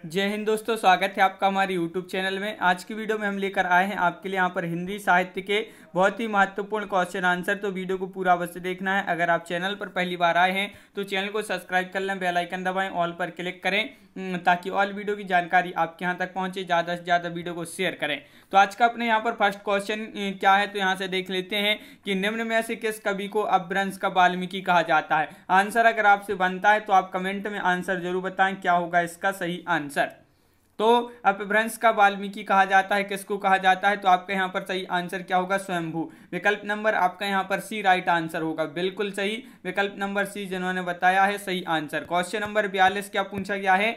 जय हिंद दोस्तों, स्वागत है आपका हमारे YouTube चैनल में। आज की वीडियो में हम लेकर आए हैं आपके लिए यहाँ पर हिंदी साहित्य के बहुत ही महत्वपूर्ण क्वेश्चन आंसर। तो वीडियो को पूरा अवश्य देखना है। अगर आप चैनल पर पहली बार आए हैं तो चैनल को सब्सक्राइब कर लें, बेल आइकन दबाएं, ऑल पर क्लिक करें ताकि ऑल वीडियो की जानकारी आपके यहाँ तक पहुँचे। ज़्यादा से ज़्यादा वीडियो को शेयर करें। तो आज का अपने यहाँ पर फर्स्ट क्वेश्चन क्या है, तो यहाँ से देख लेते हैं कि निम्न में से किस कवि को अपभ्रंश का वाल्मीकि कहा जाता है। आंसर अगर आपसे बनता है तो आप कमेंट में आंसर जरूर बताएं क्या होगा इसका सही आंसर। तो अपभ्रंश का वाल्मीकि कहा जाता है, किसको कहा जाता है, तो आपका यहाँ पर सही आंसर क्या होगा, स्वयंभू। विकल्प नंबर आपका यहाँ पर सी राइट आंसर होगा, बिल्कुल सही। विकल्प नंबर सी जिन्होंने बताया है सही आंसर। क्वेश्चन नंबर 42 क्या पूछा गया है,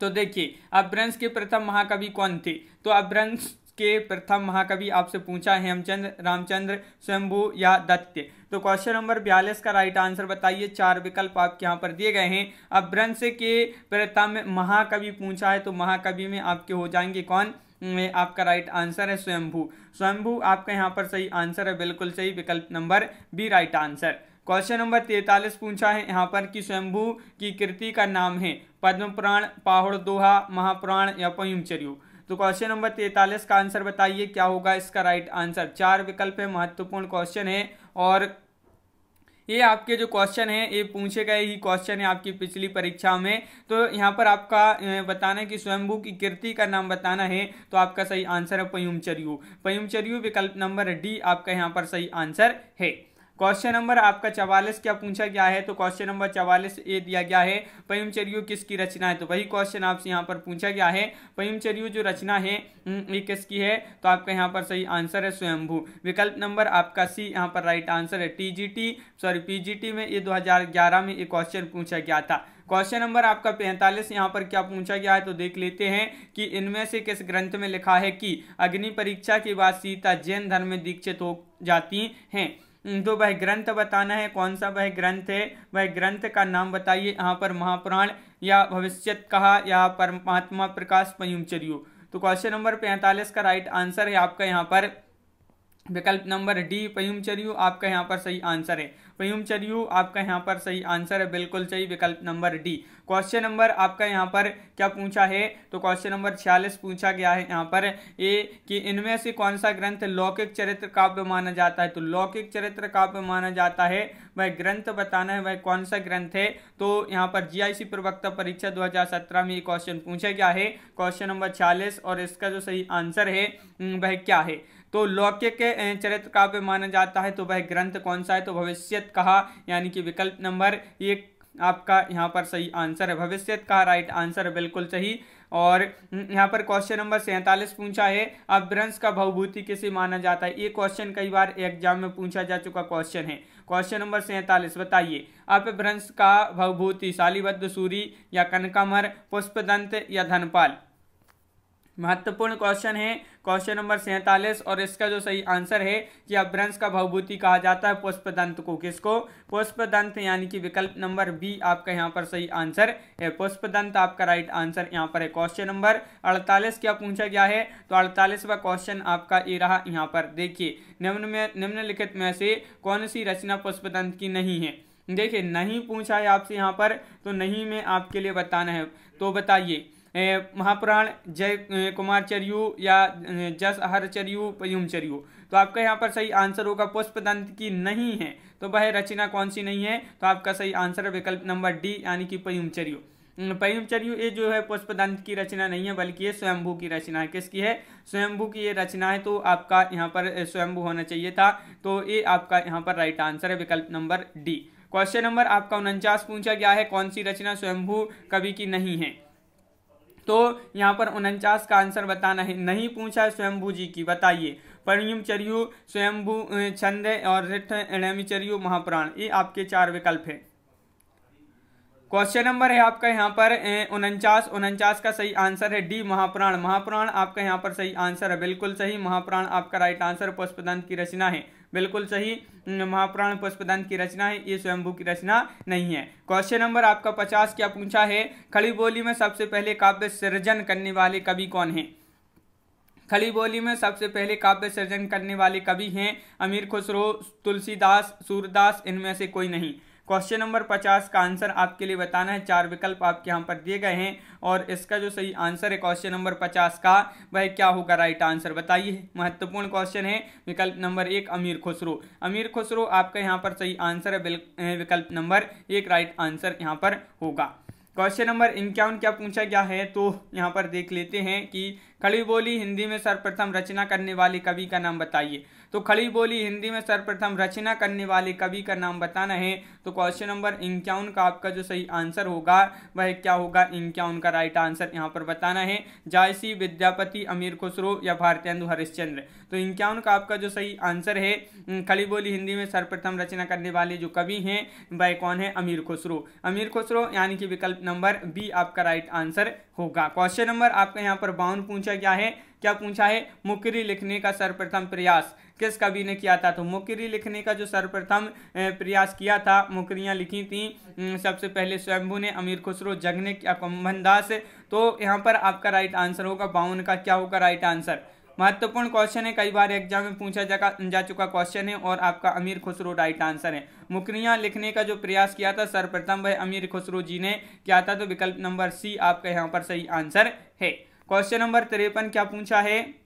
तो देखिए अपभ्रंश के प्रथम महाकवि कौन थे। तो अपभ्रंश के प्रथम महाकवि आपसे पूछा हेमचंद, रामचंद्र, स्वयंभू या दत्त। तो क्वेश्चन नंबर 42 का राइट आंसर बताइए। 4 विकल्प आपके यहाँ पर दिए गए हैं। अपभ्रंश के प्रथम महाकवि पूछा है तो महाकवि में आपके हो जाएंगे कौन, आपका राइट आंसर है स्वयंभू। स्वयंभू आपका यहाँ पर सही आंसर है, बिल्कुल सही। विकल्प number B right answer. Question number 43 पूछा है यहाँ पर कि स्वयंभू की कृति का नाम है पद्म पुराण, पाहुड़ दोहा, महापुराण या पयुमचर्यू। तो क्वेश्चन नंबर 43 का आंसर बताइए क्या होगा इसका राइट आंसर। 4 विकल्प है, महत्वपूर्ण क्वेश्चन है और ये आपके जो क्वेश्चन है ये पूछे गए ही क्वेश्चन है आपकी पिछली परीक्षा में। तो यहाँ पर आपका बताना है कि स्वयंभू की कृति का नाम बताना है, तो आपका सही आंसर है पयुमचर्यू। पयुमचर्यू विकल्प नंबर डी आपका यहाँ पर सही आंसर है। क्वेश्चन नंबर आपका 44 क्या पूछा गया है, तो क्वेश्चन नंबर 44 ये दिया गया है पयुमचर्यू किसकी रचना है। तो वही क्वेश्चन आपसे यहाँ पर पूछा गया है, पयुमचर्यू जो रचना है ये किसकी है, तो आपका यहाँ पर सही आंसर है स्वयंभू। विकल्प नंबर आपका सी यहाँ पर राइट आंसर है। पीजीटी में ये 2011 में ये क्वेश्चन पूछा गया था। क्वेश्चन नंबर आपका 45 यहाँ पर क्या पूछा गया है, तो देख लेते हैं कि इनमें से किस ग्रंथ में लिखा है कि अग्नि परीक्षा के बाद सीता जैन धर्म में दीक्षित हो जाती हैं। तो वह ग्रंथ बताना है, कौन सा वह ग्रंथ है, वह ग्रंथ का नाम बताइए। यहाँ पर महापुराण या भविष्यत कहा या परमात्मा प्रकाश पयुमचर्यू। तो क्वेश्चन नंबर 45 का राइट आंसर है आपका यहाँ पर विकल्प नंबर डी पयुमचर्यू आपका यहाँ पर सही आंसर है। पयुमचर्यू आपका यहाँ पर सही आंसर है, बिल्कुल सही। विकल्प नंबर डी। क्वेश्चन नंबर आपका यहाँ पर क्या पूछा है, तो क्वेश्चन नंबर 46 पूछा गया है यहाँ पर ये कि इनमें से कौन सा ग्रंथ लौकिक चरित्र काव्य माना जाता है। तो लौकिक चरित्र काव्य माना जाता है, वह ग्रंथ बताना है, वह कौन सा ग्रंथ है। तो यहाँ पर जीआईसी प्रवक्ता परीक्षा 2017 में ये क्वेश्चन पूछा गया है, क्वेश्चन नंबर 46, और इसका जो सही आंसर है वह क्या है। तो लौकिक चरित्र काव्य माना जाता है तो वह ग्रंथ कौन सा है, तो भविष्यत कहा, यानी कि विकल्प नंबर एक आपका यहाँ पर सही आंसर है। भविष्यत कहा राइट आंसर है, बिल्कुल सही। और यहाँ पर क्वेश्चन नंबर 47 पूछा है अपभ्रंश का भवभूति किसे माना जाता है। ये क्वेश्चन कई बार एग्जाम में पूछा जा चुका क्वेश्चन है। क्वेश्चन नंबर 47 बताइए अपभ्रंश का भवभूति शालीबद्ध सूरी या कनकामर, पुष्पदंत या धनपाल। महत्वपूर्ण क्वेश्चन है क्वेश्चन नंबर 47 और इसका जो सही आंसर है कि अपभ्रंश का भवभूति कहा जाता है पुष्पदंत को। किसको, पुष्पदंत, यानी कि विकल्प नंबर बी आपका यहाँ पर सही आंसर है। पुष्पदंत आपका राइट आंसर यहाँ पर है। क्वेश्चन नंबर 48 क्या पूछा गया है, तो 48वां क्वेश्चन आपका ये रहा। यहाँ पर देखिए निम्नलिखित में से कौन सी रचना पुष्पदंत की नहीं है। देखिए नहीं पूछा है आपसे यहाँ पर, तो नहीं में आपके लिए बताना है। तो बताइए महापुराण, जय कुमारचर्यू या जस हरचर्यू, पयुमचर्यू। तो आपका यहाँ पर सही आंसर होगा पुष्पदंत की नहीं है, तो वह रचना कौन सी नहीं है, तो आपका सही आंसर है विकल्प नंबर डी, यानी कि पयुमचर्यू। पयुमचर्यू ये जो है पुष्पदंत की रचना नहीं है, बल्कि ये स्वयंभू की रचना है। किसकी है, स्वयंभू की ये रचना है। तो आपका यहाँ पर स्वयंभू होना चाहिए था, तो ये आपका यहाँ पर राइट आंसर है, विकल्प नंबर डी। क्वेश्चन नंबर आपका 49 पूछा गया है कौन सी रचना स्वयंभू कवि की नहीं है। तो यहाँ पर 49 का आंसर बताना है। नहीं पूछा है स्वयंभू जी की, बताइए पयुमचर्यू, स्वयंभू छंद और ऋणमिचर्यू, महापुराण। ये आपके 4 विकल्प है। क्वेश्चन नंबर है आपका यहाँ पर 49 का सही आंसर है डी महापुराण। महापुराण आपका यहाँ पर सही आंसर है, बिल्कुल सही। महापुराण आपका राइट आंसर पुष्पदंत की रचना है, बिल्कुल सही। महापुराण पुष्पदंत की रचना है, ये स्वयंभू की रचना नहीं है। क्वेश्चन नंबर आपका 50 क्या पूछा है, खड़ी बोली में सबसे पहले काव्य सृजन करने वाले कवि कौन है। खड़ी बोली में सबसे पहले काव्य सृजन करने वाले कवि हैं अमीर खुसरो, तुलसीदास, सूरदास, इनमें से कोई नहीं। क्वेश्चन नंबर 50 का आंसर आपके लिए बताना है। 4 विकल्प आपके यहाँ पर दिए गए हैं और इसका जो सही आंसर है क्वेश्चन नंबर 50 का वह क्या होगा राइट आंसर बताइए। महत्वपूर्ण क्वेश्चन है। विकल्प नंबर 1 अमीर खुसरो। अमीर खुसरो आपका यहाँ पर सही आंसर है। विकल्प नंबर 1 राइट आंसर यहाँ पर होगा। क्वेश्चन नंबर 51 क्या पूछा गया है, तो यहाँ पर देख लेते हैं कि खड़ी बोली हिंदी में सर्वप्रथम रचना करने वाले कवि का नाम बताइए। तो खड़ी बोली हिंदी में सर्वप्रथम रचना करने वाले कवि का नाम बताना है। तो क्वेश्चन नंबर 51 का आपका जो सही आंसर होगा वह क्या होगा, 51 का राइट आंसर यहाँ पर बताना है। जायसी, विद्यापति, अमीर खुसरो या भारतेंदु हरिश्चंद्र। तो 51 का आपका जो सही आंसर है, खड़ी बोली हिंदी में सर्वप्रथम रचना करने वाले जो कवि हैं वह कौन है, अमीर खुसरो। अमीर खुसरो यानी कि विकल्प नंबर बी आपका राइट आंसर होगा। क्वेश्चन नंबर आपका यहाँ पर 52 पूछा गया है। क्या पूछा है, मुकरी लिखने का सर्वप्रथम प्रयास किस कवि ने किया था। तो मुकरी लिखने का जो सर्वप्रथम प्रयास किया था, मुकरियां लिखी थी सबसे पहले स्वयंभू ने, अमीर खुसरो, जगनिक या कुंभन दास। तो यहाँ पर आपका राइट आंसर होगा 52 का क्या होगा राइट आंसर। महत्वपूर्ण क्वेश्चन है, कई बार एग्जाम में पूछा जा चुका क्वेश्चन है और आपका अमीर खुसरो राइट आंसर है। मुकरियां लिखने का जो प्रयास किया था सर्वप्रथम वह अमीर खुसरो जी ने किया था। तो विकल्प नंबर सी आपका यहाँ पर सही आंसर है। क्वेश्चन नंबर 53 क्या पूछा है,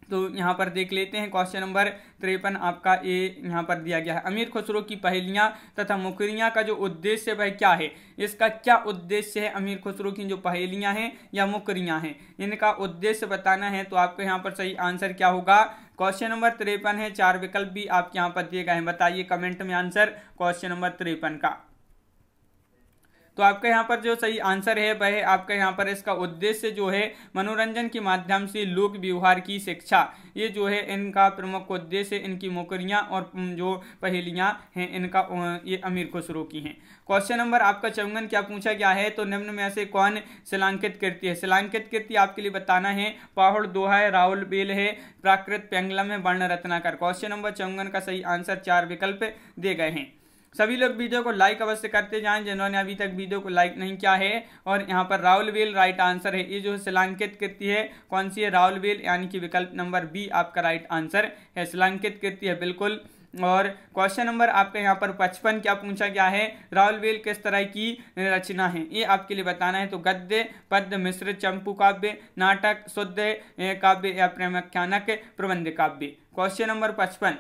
तो यहाँ पर देख लेते हैं। क्वेश्चन नंबर 53 आपका ए यहाँ पर दिया गया है। अमीर खुसरो की पहेलियाँ तथा मुकरियाँ का जो उद्देश्य वह क्या है, इसका क्या उद्देश्य है। अमीर खुसरो की जो पहेलियाँ हैं या मुकरियाँ हैं इनका उद्देश्य बताना है। तो आपको यहाँ पर सही आंसर क्या होगा। क्वेश्चन नंबर 53 है। 4 विकल्प भी आपके यहाँ पर दिए गए हैं। बताइए कमेंट में आंसर क्वेश्चन नंबर 53 का। तो आपका यहाँ पर जो सही आंसर है वह आपका यहाँ पर इसका उद्देश्य जो है मनोरंजन के माध्यम से लोक व्यवहार की शिक्षा, ये जो है इनका प्रमुख उद्देश्य। इनकी मुकरियाँ और जो पहेलियाँ हैं इनका ये अमीर खुसरो की हैं। क्वेश्चन नंबर आपका 54 क्या पूछा गया है, तो निम्न में से कौन शिलांकित कृति है। शिलांकित कृति आपके लिए बताना है। पाहुड़ दोहा है, राहुल बेल है, प्राकृत पेंगलम है, वर्ण रत्नाकर। क्वेश्चन नंबर 54 का सही आंसर 4 विकल्प दिए गए हैं। सभी लोग वीडियो को लाइक अवश्य करते जाएं जिन्होंने अभी तक वीडियो को लाइक नहीं किया है। और यहाँ पर राहुल बेल राइट आंसर है। ये जो शिलांकित कृति है कौन सी है, राहुल बेल यानी कि विकल्प नंबर बी आपका राइट आंसर है। शिलांकित कृति है बिल्कुल। और क्वेश्चन नंबर आपका यहाँ पर 55 क्या पूछा गया है, राहुल बेल किस तरह की रचना है, ये आपके लिए बताना है। तो गद्य, पद्य, मिश्रित, चंपू काव्य, नाटक, शुद्ध काव्य या प्रेमाख्यानक, प्रबंध काव्य। क्वेश्चन नंबर 55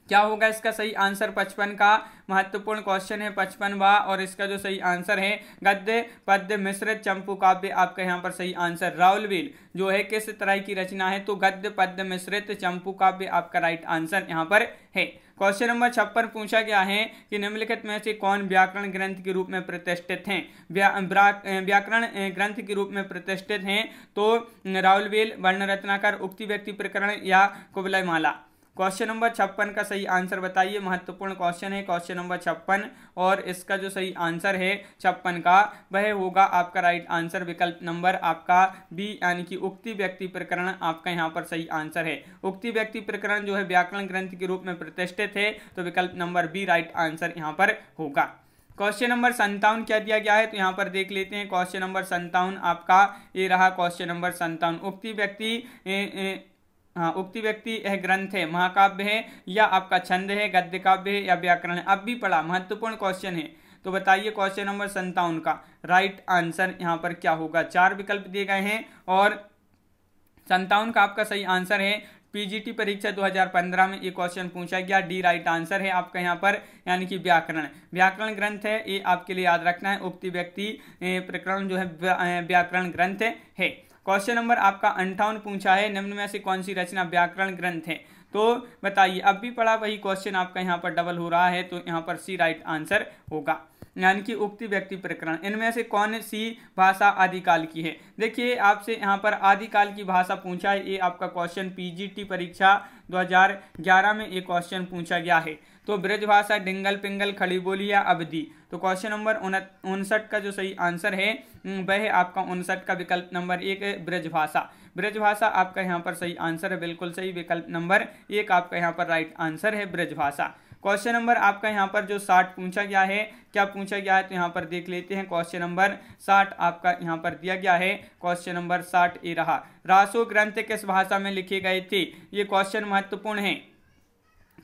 क्या होगा इसका सही आंसर। 55 का महत्वपूर्ण क्वेश्चन है 55वां और इसका जो सही आंसर है गद्य, पद्य, मिश्रित, चंपू काव्य। आपका यहाँ पर सही आंसर राहुल बेल जो है किस तरह की रचना है, तो गद्य, पद्य, मिश्रित, चंपू काव्य आपका राइट आंसर यहाँ पर है। क्वेश्चन नंबर 56 पूछा गया है कि निम्नलिखित में से कौन व्याकरण ग्रंथ के रूप में प्रतिष्ठित हैं। व्याकरण ग्रंथ के रूप में प्रतिष्ठित हैं तो राहुल बेल, वर्ण रत्नाकर, उक्ति व्यक्ति प्रकरण या कुवलय माला। क्वेश्चन नंबर 56 का सही आंसर बताइए। महत्वपूर्ण क्वेश्चन है क्वेश्चन नंबर 56 और इसका जो सही आंसर है 56 का वह होगा आपका राइट आंसर विकल्प नंबर आपका बी यानी कि उक्ति व्यक्ति प्रकरण आपका यहाँ पर सही आंसर है। उक्ति व्यक्ति प्रकरण जो है व्याकरण ग्रंथ के रूप में प्रतिष्ठित है तो विकल्प नंबर बी राइट आंसर यहाँ पर होगा। क्वेश्चन नंबर 57 क्या दिया गया है, तो यहाँ पर देख लेते हैं। क्वेश्चन नंबर 57 आपका ये रहा। क्वेश्चन नंबर 57 उक्ति व्यक्ति यह ग्रंथ है, महाकाव्य है या आपका छंद है, गद्य काव्य है या व्याकरण है। अब भी पढ़ा, महत्वपूर्ण क्वेश्चन है। तो बताइए क्वेश्चन नंबर 57 का राइट आंसर यहाँ पर क्या होगा। 4 विकल्प दिए गए हैं और 57 का आपका सही आंसर है। पीजीटी परीक्षा 2015 में ये क्वेश्चन पूछा गया। डी राइट आंसर है आपका यहाँ पर यानी कि व्याकरण ग्रंथ है, ये आपके लिए याद रखना है। उक्ति व्यक्ति प्रकरण जो है व्याकरण ग्रंथ है। क्वेश्चन नंबर आपका 58 पूछा है, निम्न में से कौन सी रचना व्याकरण ग्रंथ है। तो बताइए, अब भी पढ़ा वही क्वेश्चन आपका यहाँ पर डबल हो रहा है तो यहाँ पर सी राइट आंसर होगा यानी कि उक्ति व्यक्ति प्रकरण। इनमें से कौन सी भाषा आदिकाल की है। देखिए आपसे यहाँ पर आदिकाल की भाषा पूछा है। ये आपका क्वेश्चन पीजीटी परीक्षा 2011 में ये क्वेश्चन पूछा गया है। तो ब्रजभाषा, डिंगल पिंगल, खड़ी बोली या अवधि। तो क्वेश्चन नंबर 59 का जो सही आंसर है वह आपका 59 का विकल्प नंबर 1 है, ब्रजभाषा। ब्रजभाषा आपका यहाँ पर सही आंसर है, बिल्कुल सही। विकल्प नंबर 1 आपका यहाँ पर राइट आंसर है, ब्रजभाषा। क्वेश्चन नंबर आपका यहाँ पर जो 60 पूछा गया है, क्या पूछा गया है, तो यहाँ पर देख लेते हैं। क्वेश्चन नंबर 60 आपका यहाँ पर दिया गया है। क्वेश्चन नंबर 60 ये रहा। रासो ग्रंथ किस भाषा में लिखे गए थे। ये क्वेश्चन महत्वपूर्ण है।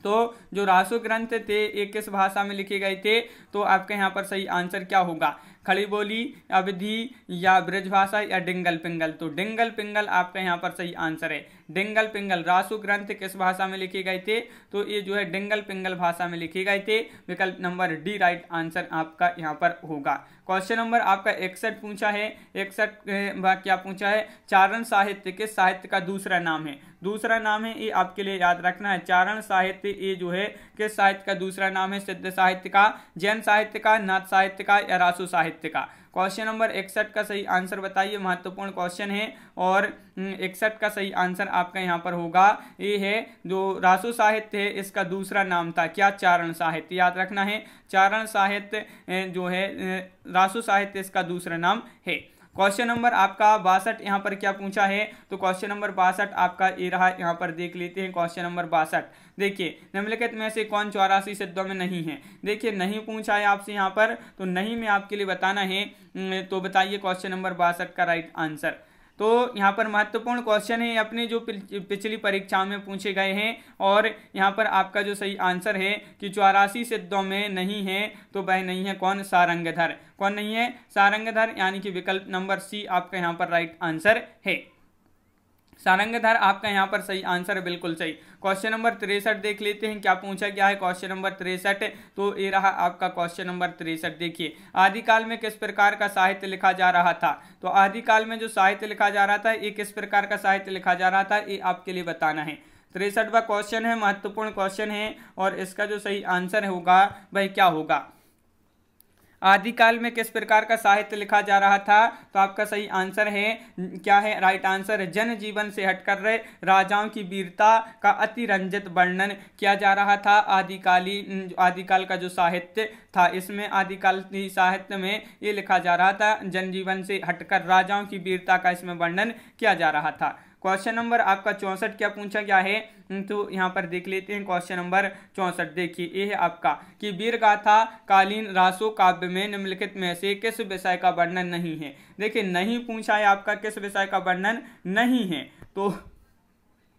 तो जो रासो ग्रंथ थे ये किस भाषा में लिखे गए थे? तो आपका यहाँ पर सही आंसर क्या होगा? खड़ी बोली, अवधी या ब्रज भाषा या डिंगल पिंगल? तो डिंगल पिंगल आपका यहाँ पर सही आंसर है। डिंगल पिंगल रासो ग्रंथ किस भाषा में लिखे गए थे? तो ये जो है डिंगल पिंगल भाषा में लिखे गए थे। विकल्प नंबर डी राइट आंसर आपका यहाँ पर होगा। क्वेश्चन नंबर आपका 61 पूछा है। 61 क्या पूछा है? चारण साहित्य किस साहित्य का दूसरा नाम है? दूसरा नाम है, ये आपके लिए याद रखना है। चारण साहित्य ये जो है किस साहित्य का दूसरा नाम है? सिद्ध साहित्य का, जैन साहित्य का, नाथ साहित्य का या रासो साहित्य का? क्वेश्चन नंबर 61 का सही आंसर बताइए, महत्वपूर्ण क्वेश्चन है। और 61 का सही आंसर आपका यहाँ पर होगा, ये है जो रासो साहित्य है इसका दूसरा नाम था क्या? चारण साहित्य। याद रखना है, चारण साहित्य जो है रासो साहित्य इसका दूसरा नाम है। क्वेश्चन नंबर आपका 62 यहाँ पर क्या पूछा है? तो क्वेश्चन नंबर 62 आपका ये रहा, यहाँ पर देख लेते हैं। क्वेश्चन नंबर 62 देखिए, निम्नलिखित में से कौन 84 सिद्धों में नहीं है? देखिए नहीं पूछा है आपसे यहाँ पर, तो नहीं में आपके लिए बताना है। तो बताइए क्वेश्चन नंबर 62 का राइट आंसर। तो यहाँ पर महत्वपूर्ण क्वेश्चन है, अपनी जो पिछली परीक्षा में पूछे गए हैं। और यहाँ पर आपका जो सही आंसर है कि 84 सिद्धों में नहीं है, तो वह नहीं है कौन? सारंगधर। कौन नहीं है? सारंगधर, यानी कि विकल्प नंबर सी आपका यहाँ पर राइट आंसर है। सारंगधर आपका यहाँ पर सही आंसर है, बिल्कुल सही। क्वेश्चन नंबर 63 देख लेते हैं क्या पूछा गया है। क्वेश्चन नंबर 63, तो ये रहा आपका क्वेश्चन नंबर 63। देखिए, आदिकाल में किस प्रकार का साहित्य लिखा जा रहा था? तो आदिकाल में जो साहित्य लिखा जा रहा था, ये किस प्रकार का साहित्य लिखा जा रहा था, ये आपके लिए बताना है। 63वां क्वेश्चन है, महत्वपूर्ण क्वेश्चन है। और इसका जो सही आंसर होगा वह क्या होगा? आदिकाल में किस प्रकार का साहित्य लिखा जा रहा था? तो आपका सही आंसर है क्या है? राइट आंसर है, जन जीवन से हटकर रहे राजाओं की वीरता का अतिरंजित वर्णन किया जा रहा था। आदिकाल का जो साहित्य था, इसमें आदिकाल साहित्य में ये लिखा जा रहा था, जनजीवन से हटकर राजाओं की वीरता का इसमें वर्णन किया जा रहा था। क्वेश्चन नंबर आपका 64 क्या पूछा गया है? तो यहाँ पर देख लेते हैं क्वेश्चन नंबर 64। देखिए, ये है आपका कि वीर गाथा कालीन रासो काव्य में निम्नलिखित में से किस विषय का वर्णन नहीं है? देखिए नहीं पूछा है आपका, किस विषय का वर्णन नहीं है? तो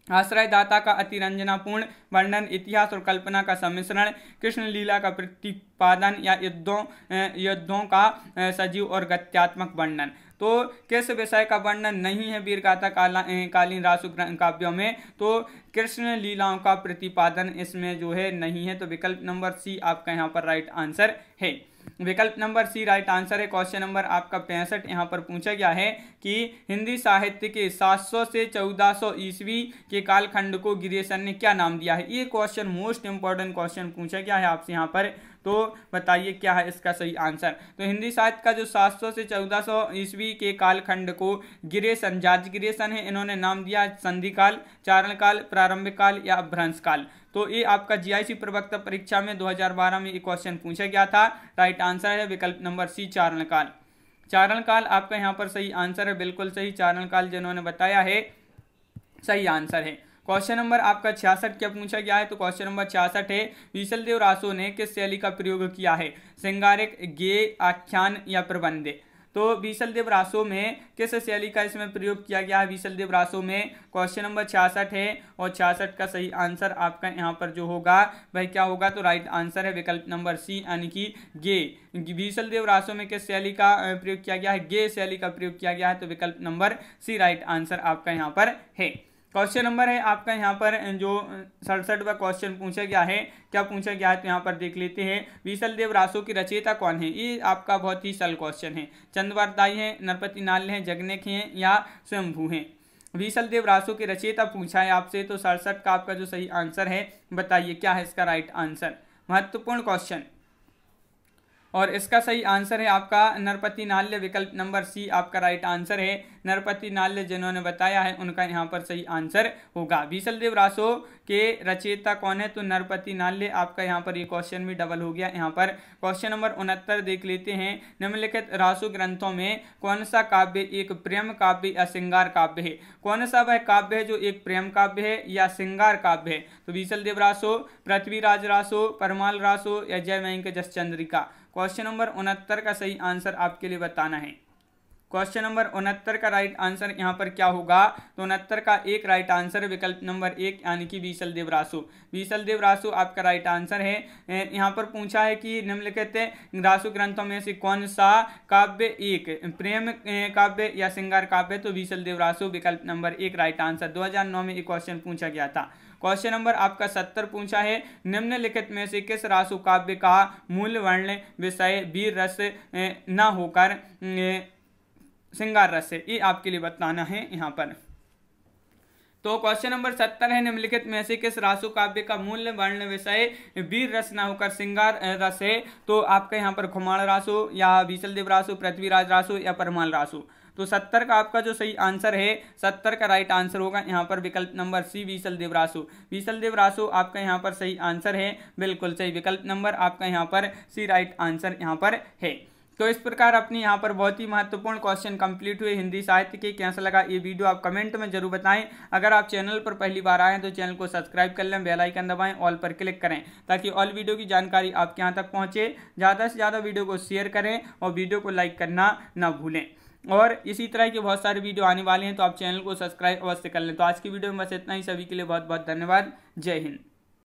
आश्रयदाता का अतिरंजनापूर्ण वर्णन, इतिहास और कल्पना का सम्मिश्रण, कृष्ण लीला का प्रतिपादन या युद्धों का सजीव और गत्यात्मक वर्णन। तो किस विषय का वर्णन नहीं है वीरगाथा कालीन रासो काव्यों में? तो कृष्ण लीलाओं का प्रतिपादन इसमें जो है नहीं है। तो विकल्प नंबर सी आपका यहाँ पर राइट आंसर है। विकल्प नंबर सी राइट आंसर है। क्वेश्चन नंबर आपका 65 यहाँ पर पूछा गया है कि हिंदी साहित्य के 700 से 1400 ईस्वी के कालखंड को गिरीशन ने क्या नाम दिया है? ये क्वेश्चन मोस्ट इंपॉर्टेंट क्वेश्चन पूछा गया है आपसे यहाँ पर। तो बताइए क्या है इसका सही आंसर? तो हिंदी साहित्य का जो 700 से 1400 ईस्वी के कालखंड को गिरीशन, जॉर्ज गिरीशन है, इन्होंने नाम दिया संधि काल, चारण काल, प्रारंभिक काल या अभ्रंश काल। तो ये आपका जीआईसी प्रवक्ता परीक्षा में 2012 में ये क्वेश्चन पूछा गया था। राइट आंसर है विकल्प नंबर सी, चारण काल। चारण काल आपका यहाँ पर सही आंसर है, बिल्कुल सही। चारण काल जिन्होंने बताया है सही आंसर है। क्वेश्चन नंबर आपका 66 क्या पूछा गया है? तो क्वेश्चन नंबर 66 है, विशलदेव रासो ने किस शैली का प्रयोग किया है? श्रृंगारिक, गेय, आख्यान या प्रबंध? तो विशलदेव रासो में किस शैली का इसमें प्रयोग किया गया है? विशलदेव रासो में क्वेश्चन नंबर 66 है। और 66 का सही आंसर आपका यहाँ पर जो होगा वह क्या होगा? तो राइट आंसर है विकल्प नंबर सी, यानी कि गेय। विशलदेव रासो में किस शैली का प्रयोग किया गया है? गेय शैली का प्रयोग किया गया है। तो विकल्प नंबर सी राइट आंसर आपका यहाँ पर है। क्वेश्चन नंबर है आपका यहाँ पर जो 67वां क्वेश्चन पूछा गया है, क्या पूछा गया है? तो यहाँ पर देख लेते हैं, विशलदेव रासो की रचयिता कौन है? ये आपका बहुत ही सरल क्वेश्चन है। चंद्रवारदाई है, नरपति नाल्य है, जगनेक हैं या स्वयंभू हैं? विशलदेव रासो की रचयिता पूछा है आपसे। तो 67 का आपका जो सही आंसर है, बताइए क्या है इसका राइट आंसर? महत्वपूर्ण क्वेश्चन। और इसका सही आंसर है आपका नरपति नाल्य, विकल्प नंबर सी आपका राइट आंसर है। नरपति नाल्य जिन्होंने बताया है उनका यहाँ पर सही आंसर होगा। विशलदेव रासो के रचयिता कौन है? तो नरपति नाल्य आपका यहाँ पर ये क्वेश्चन भी डबल हो गया। यहाँ पर क्वेश्चन नंबर 69 देख लेते हैं, निम्नलिखित रासो ग्रंथों में कौन सा काव्य एक प्रेम काव्य या श्रृंगार काव्य है? कौन सा वह काव्य है जो एक प्रेम काव्य है या श्रृंगार काव्य है? तो विशलदेव रासो, पृथ्वीराज रासो, परमाल रासो या जय वेंकट जस चंद्रिका? क्वेश्चन नंबर 69 का सही आंसर आपके लिए बताना है। क्वेश्चन नंबर 69 का राइट आंसर यहाँ पर क्या होगा? तो 69 का एक राइट आंसर विकल्प नंबर 1 यानी कि बीसल देव रासु। बीसल देव रासु आपका राइट आंसर है। यहाँ पर पूछा है कि निम्नलिखित रासु ग्रंथों में से कौन सा काव्य एक प्रेम काव्य या श्रृंगार काव्य? तो बीसल देव रासु विकल्प नंबर 1 राइट आंसर। 2009 में एक क्वेश्चन पूछा गया था। क्वेश्चन नंबर आपका 70 पूछा है, निम्नलिखित में से किस रासु काव्य का मूल वर्ण विषय वीर रस न होकर श्रृंगार रस है? ये आपके लिए बताना है यहाँ पर। तो क्वेश्चन नंबर 70 है, निम्नलिखित में से किस रासु काव्य का मूल वर्ण विषय वीर रस न होकर श्रृंगार रस है? तो आपका यहाँ पर खुमाण रासु या बीसल देव रासु, पृथ्वीराज रासु या परमाल रासु। तो 70 का आपका जो सही आंसर है, 70 का राइट आंसर होगा यहाँ पर विकल्प नंबर सी बीसल देव रासु। बीसल देव रासु आपका यहाँ पर सही आंसर है, बिल्कुल सही। विकल्प नंबर आपका यहाँ पर सी राइट आंसर यहाँ पर है। तो इस प्रकार अपनी यहाँ पर बहुत ही महत्वपूर्ण क्वेश्चन कंप्लीट हुए हिंदी साहित्य के। कैसा लगा ये वीडियो आप कमेंट में जरूर बताएं। अगर आप चैनल पर पहली बार आए हैं तो चैनल को सब्सक्राइब कर लें, बेल आइकन दबाएं, ऑल पर क्लिक करें ताकि ऑल वीडियो की जानकारी आपके यहाँ तक पहुँचे। ज़्यादा से ज़्यादा वीडियो को शेयर करें और वीडियो को लाइक करना ना भूलें। और इसी तरह के बहुत सारे वीडियो आने वाले हैं तो आप चैनल को सब्सक्राइब अवश्य कर लें। तो आज की वीडियो में बस इतना ही। सभी के लिए बहुत बहुत धन्यवाद। जय हिंद।